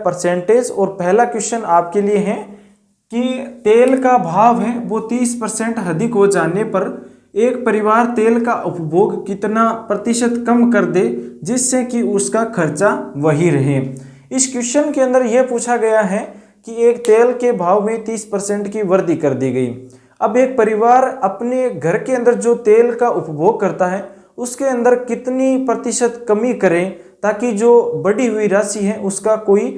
Percentage. और पहला question आपके लिए है कि तेल का भाव है वो 30% अधिक हो जाने पर एक परिवार तेल का उपभोग कितना प्रतिशत कम कर दे जिससे कि उसका खर्चा वही रहे। इस क्वेश्चन के अंदर यह पूछा गया है कि एक तेल के भाव में 30% की वृद्धि कर दी गई। अब एक परिवार अपने घर के अंदर जो तेल का उपभोग करता है उसके अंदर कितनी प्रतिशत कमी करें ताकि जो बढ़ी हुई राशि है उसका कोई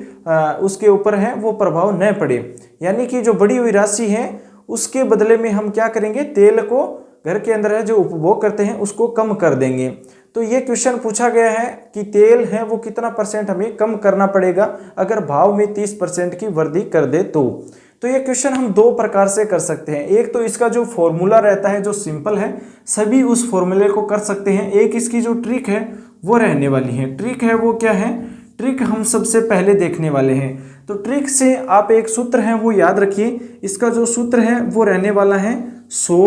उसके ऊपर है वो प्रभाव न पड़े। यानी कि जो बढ़ी हुई राशि है उसके बदले में हम क्या करेंगे, तेल को घर के अंदर है जो उपभोग करते हैं उसको कम कर देंगे। तो ये क्वेश्चन पूछा गया है कि तेल है वो कितना परसेंट हमें कम करना पड़ेगा अगर भाव में 30% की वृद्धि कर दे तो ये क्वेश्चन हम दो प्रकार से कर सकते हैं। एक तो इसका जो फॉर्मूला रहता है जो सिंपल है, सभी उस फॉर्मूले को कर सकते हैं। एक इसकी जो ट्रिक है वो रहने वाली है। ट्रिक है वो क्या है, ट्रिक हम सबसे पहले देखने वाले हैं। तो ट्रिक से आप एक सूत्र है वो याद रखिए। इसका जो सूत्र है वो रहने वाला है 100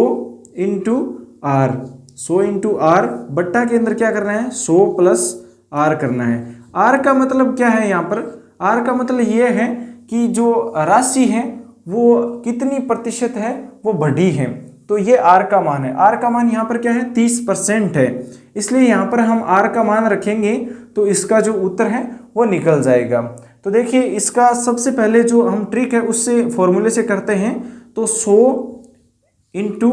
इंटू आर। 100 इंटू आर बट्टा के अंदर क्या करना है 100 प्लस आर करना है। आर का मतलब क्या है, यहाँ पर आर का मतलब ये है कि जो राशि है वो कितनी प्रतिशत है वो बढ़ी है। तो ये आर का मान है। आर का मान यहाँ पर क्या है 30% है, इसलिए यहाँ पर हम आर का मान रखेंगे तो इसका जो उत्तर है वो निकल जाएगा। तो देखिए इसका सबसे पहले जो हम ट्रिक है उससे फॉर्मूले से करते हैं। तो 100 इंटू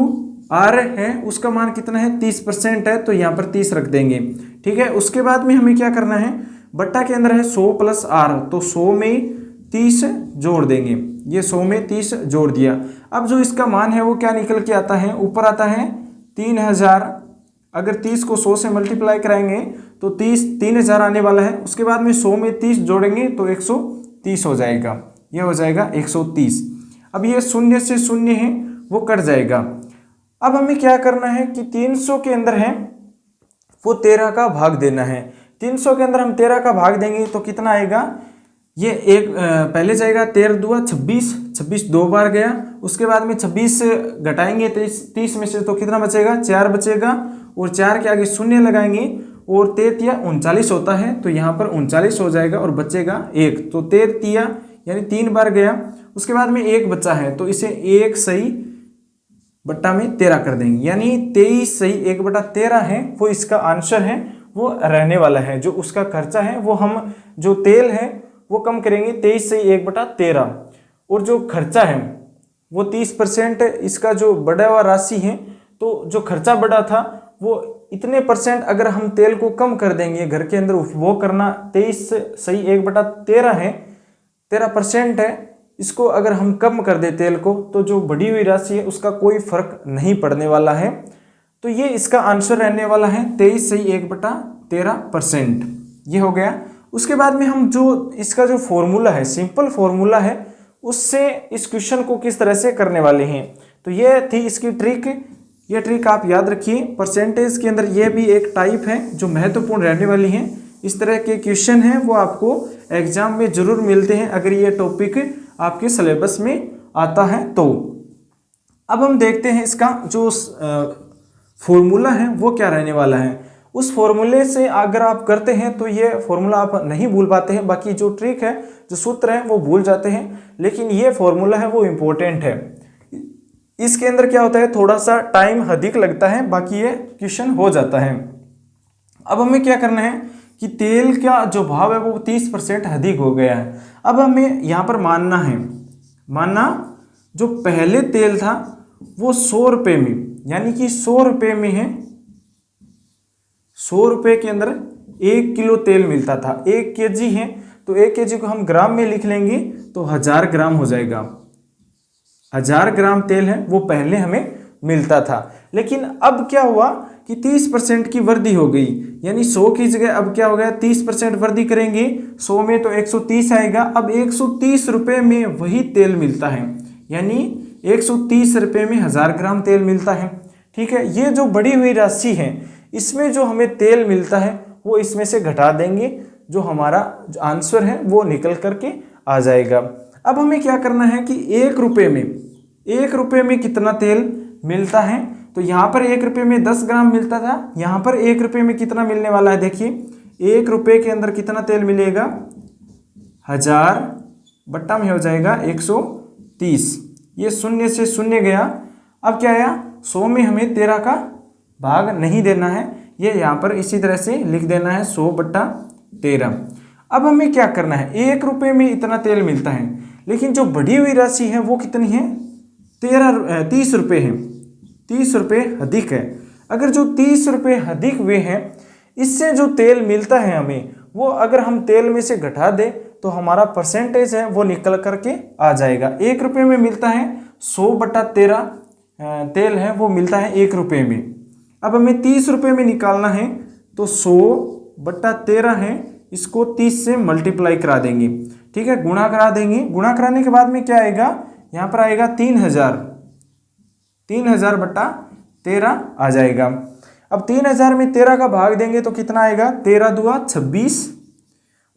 आर है उसका मान कितना है 30% है, तो यहाँ पर 30 रख देंगे। ठीक है, उसके बाद में हमें क्या करना है, बट्टा के अंदर है 100 प्लस आर, तो 100 में 30 जोड़ देंगे। ये 100 में 30 जोड़ दिया। अब जो इसका मान है वो क्या निकल के आता है, ऊपर आता है 3000। अगर 30 को 100 से मल्टीप्लाई कराएंगे तो 3000 आने वाला है। उसके बाद में 100 में 30 जोड़ेंगे तो 130 हो जाएगा। ये हो जाएगा 130। अब ये शून्य से शून्य है वो कट जाएगा। अब हमें क्या करना है कि 300 के अंदर है वो 13 का भाग देना है। 300 के अंदर हम 13 का भाग देंगे तो कितना आएगा, ये एक पहले जाएगा 13 दूआ 26, 26 दो बार गया। उसके बाद में 26 घटाएंगे 30 में से तो कितना बचेगा 4 बचेगा, और 4 के आगे शून्य लगाएंगे और 13 39 होता है, तो यहाँ पर 39 हो जाएगा और बचेगा 1। तो 13 यानी 3 बार गया। उसके बाद में 1 बचा है तो इसे 1 सही बट्टा में 13 कर देंगे, यानी 23 सही 1/13 है वो इसका आंसर है, वो रहने वाला है। जो उसका खर्चा है वो हम जो तेल है वो कम करेंगे 23 सही 1/13, और जो खर्चा है वो 30% इसका जो बढ़ा हुआ राशि है। तो जो खर्चा बढ़ा था वो इतने परसेंट अगर हम तेल को कम कर देंगे, घर के अंदर उपभोग करना 23 सही 1/13 है, 13% है, इसको अगर हम कम कर दे तेल को तो जो बढ़ी हुई राशि है उसका कोई फर्क नहीं पड़ने वाला है। तो ये इसका आंसर रहने वाला है 23 सही 1/13%। ये हो गया। उसके बाद में हम जो इसका जो फॉर्मूला है, सिंपल फॉर्मूला है, उससे इस क्वेश्चन को किस तरह से करने वाले हैं। तो ये थी इसकी ट्रिक। ये ट्रिक आप याद रखिए। परसेंटेज के अंदर ये भी एक टाइप है जो महत्वपूर्ण रहने वाली है। इस तरह के क्वेश्चन हैं वो आपको एग्जाम में जरूर मिलते हैं अगर ये टॉपिक आपके सिलेबस में आता है तो। अब हम देखते हैं इसका जो फॉर्मूला है वो क्या रहने वाला है। उस फॉर्मूले से अगर आप करते हैं तो ये फॉर्मूला आप नहीं भूल पाते हैं, बाकी जो ट्रिक है जो सूत्र है वो भूल जाते हैं, लेकिन ये फॉर्मूला है वो इम्पोर्टेंट है। इसके अंदर क्या होता है, थोड़ा सा टाइम अधिक लगता है, बाकी ये क्वेश्चन हो जाता है। अब हमें क्या करना है कि तेल का जो भाव है वो 30% अधिक हो गया है। अब हमें यहाँ पर मानना जो पहले तेल था वो 100 रुपये में, यानी कि 100 रुपये में है, 100 रुपये के अंदर 1 किलो तेल मिलता था। 1 केजी है तो 1 केजी को हम ग्राम में लिख लेंगे तो 1000 ग्राम हो जाएगा। 1000 ग्राम तेल है वो पहले हमें मिलता था। लेकिन अब क्या हुआ कि 30% की वृद्धि हो गई, यानी 100 की जगह अब क्या हो गया 30% वृद्धि करेंगे। 100 में तो 130 आएगा। अब 130 रुपये में वही तेल मिलता है, यानी 130 रुपये में 1000 ग्राम तेल मिलता है। ठीक है, ये जो बढ़ी हुई राशि है इसमें जो हमें तेल मिलता है वो इसमें से घटा देंगे, जो हमारा आंसर है वो निकल करके आ जाएगा। अब हमें क्या करना है कि 1 रुपये में कितना तेल मिलता है। तो यहाँ पर 1 रुपये में 10 ग्राम मिलता था, यहाँ पर 1 रुपये में कितना मिलने वाला है। देखिए 1 रुपये के अंदर कितना तेल मिलेगा, 1000 बट्टा में हो जाएगा 130। ये शून्य से शून्य गया। अब क्या आया, 100 में हमें 13 का भाग नहीं देना है, ये यहाँ पर इसी तरह से लिख देना है 100 बट्टा 13। अब हमें क्या करना है, 1 रुपये में इतना तेल मिलता है, लेकिन जो बढ़ी हुई राशि है वो कितनी है, 30 रुपये है, 30 रुपये अधिक है। अगर जो 30 रुपये अधिक हुए हैं, इससे जो तेल मिलता है हमें, वो अगर हम तेल में से घटा दें तो हमारा परसेंटेज है वो निकल करके आ जाएगा। 1 रुपये में मिलता है 100 बट्टा 13 तेल है वो मिलता है 1 रुपये में। अब हमें 30 रुपये में निकालना है, तो 100 बट्टा 13 है, इसको 30 से मल्टीप्लाई करा देंगे, ठीक है, गुणा करा देंगे। गुणा कराने के बाद में क्या आएगा, यहाँ पर आएगा 3000 बट्टा 13 आ जाएगा। अब 3000 में 13 का भाग देंगे तो कितना आएगा, 13 दूआ 26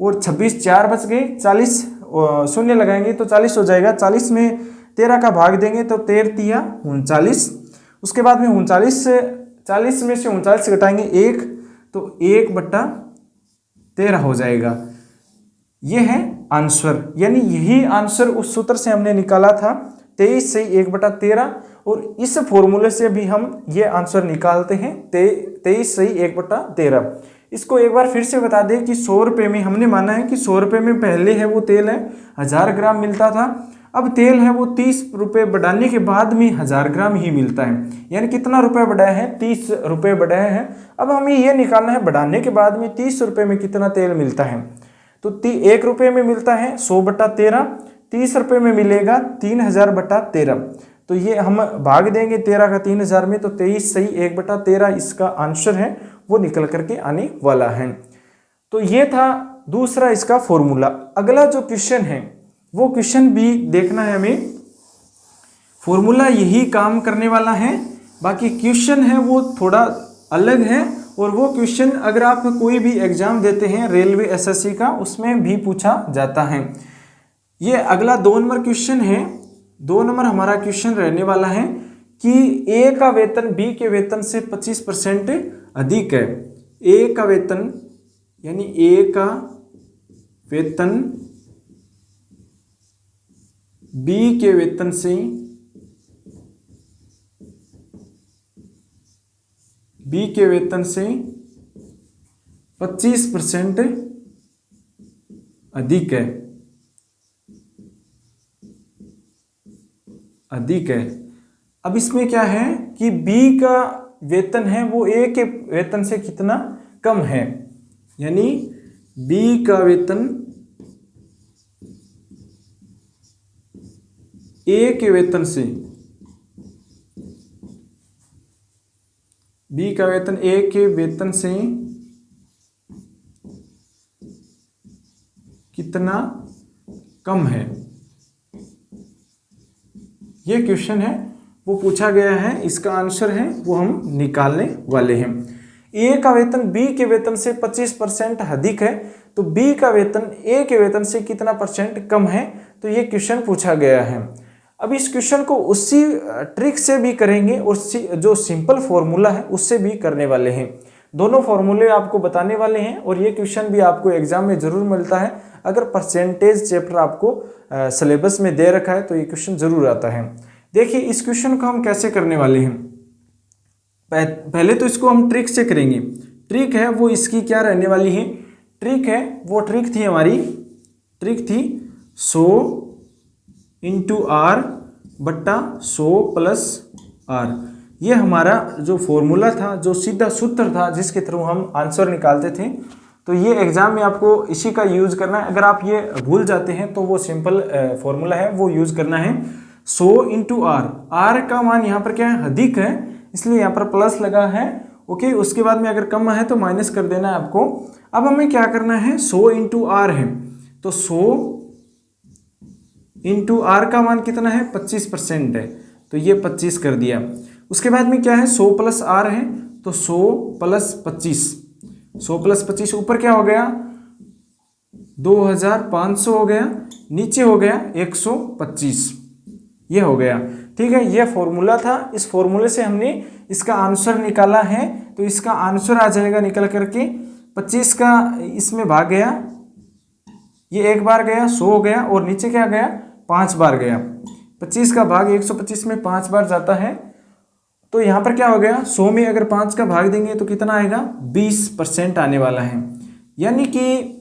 और 26 4 बच गए, 40 शून्य लगाएंगे तो 40 हो जाएगा। 40 में 13 का भाग देंगे तो 13 तिया 39। उसके बाद में 40 में से 39 घटाएंगे 1, तो 1 बट्टा 13 हो जाएगा। ये है आंसर, यानी यही आंसर उस सूत्र से हमने निकाला था, 23 से 1 बटा 13, और इस फॉर्मूले से भी हम ये आंसर निकालते हैं 23 से 1 बटा 13। इसको एक बार फिर से बता दें कि 100 रुपये में हमने माना है कि 100 रुपये में पहले है वो तेल है 1000 ग्राम मिलता था, अब तेल है वो 30 रुपये बढ़ाने के बाद में 1000 ग्राम ही मिलता है, यानी कितना रुपये बढ़ाया है, 30 रुपये बढ़ाया है। अब हमें ये निकालना है बढ़ाने के बाद में 30 रुपये में कितना तेल मिलता है, तो 1 रुपये में मिलता है 100 बटा 13, 30 रुपये में मिलेगा 3000 बटा 13, तो ये हम भाग देंगे 13 का 3000 में, तो 23 सही 1 बटा 13 इसका आंसर है वो निकल करके आने वाला है। तो ये था दूसरा इसका फॉर्मूला। अगला जो क्वेश्चन है वो क्वेश्चन भी देखना है हमें, फॉर्मूला यही काम करने वाला है, बाकी क्वेश्चन है वो थोड़ा अलग है, और वो क्वेश्चन अगर आप कोई भी एग्जाम देते हैं रेलवे एसएससी का, उसमें भी पूछा जाता है। ये अगला 2 नंबर क्वेश्चन है। 2 नंबर हमारा क्वेश्चन रहने वाला है कि ए का वेतन बी के वेतन से 25% अधिक है। ए का वेतन यानी ए का वेतन बी के वेतन से 25% अधिक है। अब इसमें क्या है कि बी का वेतन है वो ए के वेतन से कितना कम है, यानी बी का वेतन ए के वेतन से, बी का वेतन ए के वेतन से कितना कम है, ये क्वेश्चन है वो पूछा गया है। इसका आंसर है वो हम निकालने वाले हैं। ए का वेतन बी के वेतन से 25% अधिक है, तो बी का वेतन ए के वेतन से कितना परसेंट कम है, तो ये क्वेश्चन पूछा गया है। अब इस क्वेश्चन को उसी ट्रिक से भी करेंगे और जो सिंपल फॉर्मूला है उससे भी करने वाले हैं। दोनों फॉर्मूले आपको बताने वाले हैं, और ये क्वेश्चन भी आपको एग्जाम में जरूर मिलता है। अगर परसेंटेज चैप्टर आपको सिलेबस में दे रखा है तो ये क्वेश्चन जरूर आता है। देखिए इस क्वेश्चन को हम कैसे करने वाले हैं, पहले तो इसको हम ट्रिक से करेंगे। ट्रिक है वो इसकी क्या रहने वाली है, ट्रिक है वो ट्रिक थी हमारी, ट्रिक थी 100 इंटू आर बट्टा 100 प्लस आर। ये हमारा जो फॉर्मूला था, जो सीधा सूत्र था जिसके थ्रू हम आंसर निकालते थे, तो ये एग्जाम में आपको इसी का यूज़ करना है। अगर आप ये भूल जाते हैं तो वो सिंपल फॉर्मूला है वो यूज़ करना है। 100 इंटू आर, आर का मान यहाँ पर क्या है, अधिक है, इसलिए यहाँ पर प्लस लगा है, ओके। उसके बाद में अगर कम है तो माइनस कर देना है आपको। अब हमें क्या करना है, 100 इंटू आर है, तो 100 इंटू आर का मान कितना है, 25% है, तो ये 25 कर दिया। उसके बाद में क्या है, 100 प्लस आर है, तो 100 प्लस 25, 100 प्लस 25 ऊपर क्या हो गया, 2500 हो गया, नीचे हो गया 125, ये हो गया, ठीक है। ये फॉर्मूला था, इस फॉर्मूले से हमने इसका आंसर निकाला है, तो इसका आंसर आ जाएगा निकल करके 25 का इसमें भाग गया ये एक बार गया 100 हो गया और नीचे क्या गया 5 बार गया। 25 का भाग 125 में 5 बार जाता है, तो यहाँ पर क्या हो गया 100 में अगर 5 का भाग देंगे तो कितना आएगा 20% आने वाला है। यानी कि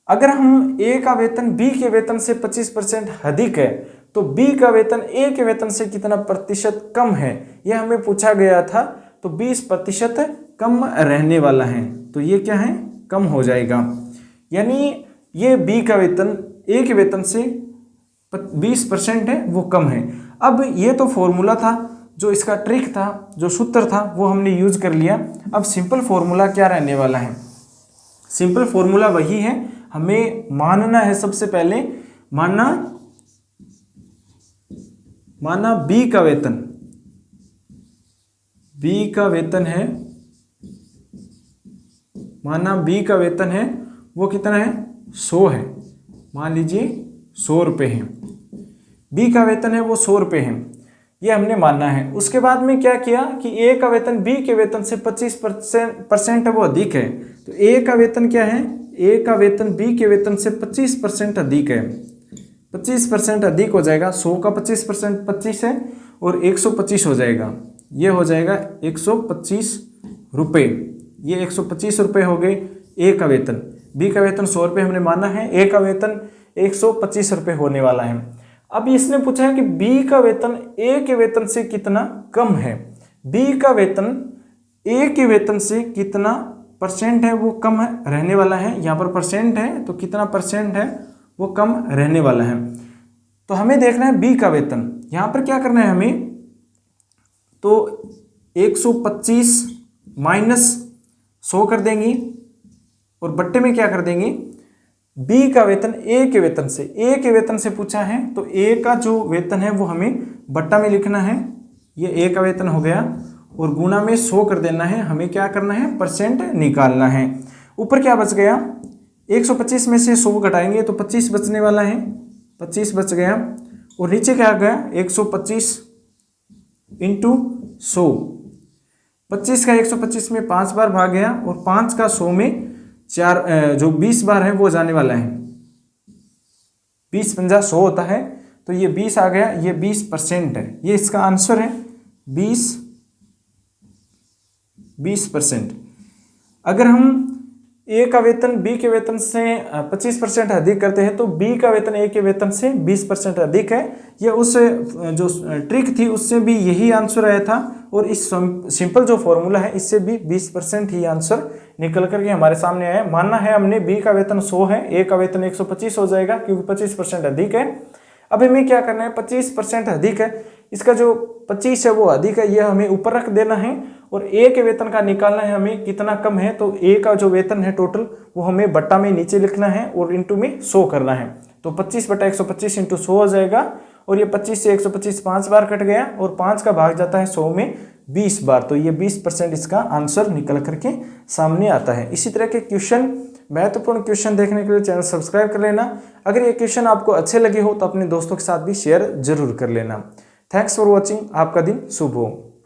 अगर हम ए का वेतन बी के वेतन से 25% अधिक है तो बी का वेतन ए के वेतन से कितना प्रतिशत कम है, यह हमें पूछा गया था। तो 20% कम रहने वाला है, तो ये क्या है कम हो जाएगा। यानी ये बी का वेतन ए के वेतन से 20% है वो कम है। अब ये तो फॉर्मूला था, जो इसका ट्रिक था, जो सूत्र था वो हमने यूज कर लिया। अब सिंपल फॉर्मूला क्या रहने वाला है, सिंपल फॉर्मूला वही है, हमें मानना है सबसे पहले, माना बी का वेतन है वो कितना है 100 है, मान लीजिए 100 रुपये है, बी का वेतन है वो 100 रुपये है, ये हमने मानना है। उसके बाद में क्या किया कि ए का वेतन बी के वेतन से 25% वो अधिक है, तो ए का वेतन क्या है, ए का वेतन बी के वेतन से 25% अधिक है, 25% अधिक हो जाएगा। 100 का 25% 25 है और 125 हो जाएगा, ये हो जाएगा 125 रुपये। ये 125 रुपये हो गए ए का वेतन, बी का वेतन 100 रुपये हमने माना है, ए का वेतन 125 रुपये होने वाला है। अब इसने पूछा है कि बी का वेतन ए के वेतन से कितना कम है, बी का वेतन ए के वेतन से कितना परसेंट है वो कम रहने वाला है। यहाँ पर परसेंट है तो कितना परसेंट है वो कम रहने वाला है। तो हमें देखना है बी का वेतन, यहाँ पर क्या करना है हमें, तो 125 माइनस 100 कर देंगे और बट्टे में क्या कर देंगे, बी का वेतन ए के वेतन से, ए के वेतन से पूछा है तो ए का जो वेतन है वो हमें बट्टा में लिखना है, ये ए का वेतन हो गया, और गुणा में 100 कर देना है। हमें क्या करना है परसेंट निकालना है। ऊपर क्या बच गया, 125 में से 100 घटाएंगे तो 25 बचने वाला है, 25 बच गया, और नीचे क्या आ गया 125 इंटू 100, 25 का 125 में 5 बार भाग गया और 5 का 100 में 4 जो 20 बार है वो जाने वाला है, 20 पंजा 100 होता है, तो ये 20 आ गया, ये 20% है, ये इसका आंसर है 20%। अगर हम ए का वेतन बी के वेतन से 25% अधिक करते हैं तो बी का वेतन ए के वेतन से 20% अधिक है। यह उस जो ट्रिक थी उससे भी यही आंसर आया था, और इस सिंपल जो फॉर्मूला है इससे भी 20% ही आंसर निकल करके हमारे सामने आया। मानना है हमने बी का वेतन 100 है, ए का वेतन 125 हो जाएगा क्योंकि 25% अधिक है। अब हमें क्या करना है, 25% अधिक है, इसका जो 25 है वो अधिक है, यह हमें ऊपर रख देना है, और ए के वेतन का निकालना है हमें कितना कम है, तो ए का जो वेतन है टोटल वो हमें बट्टा में नीचे लिखना है और इंटू में 100 करना है। तो 25 बटा 125 इंटू 100 हो जाएगा, और ये 25 से 125 5 बार कट गया और 5 का भाग जाता है 100 में 20 बार, तो ये 20% इसका आंसर निकल करके सामने आता है। इसी तरह के क्वेश्चन, महत्वपूर्ण क्वेश्चन देखने के लिए चैनल सब्सक्राइब कर लेना। अगर ये क्वेश्चन आपको अच्छे लगे हो तो अपने दोस्तों के साथ भी शेयर जरूर कर लेना। थैंक्स फॉर वॉचिंग, आपका दिन शुभ हो।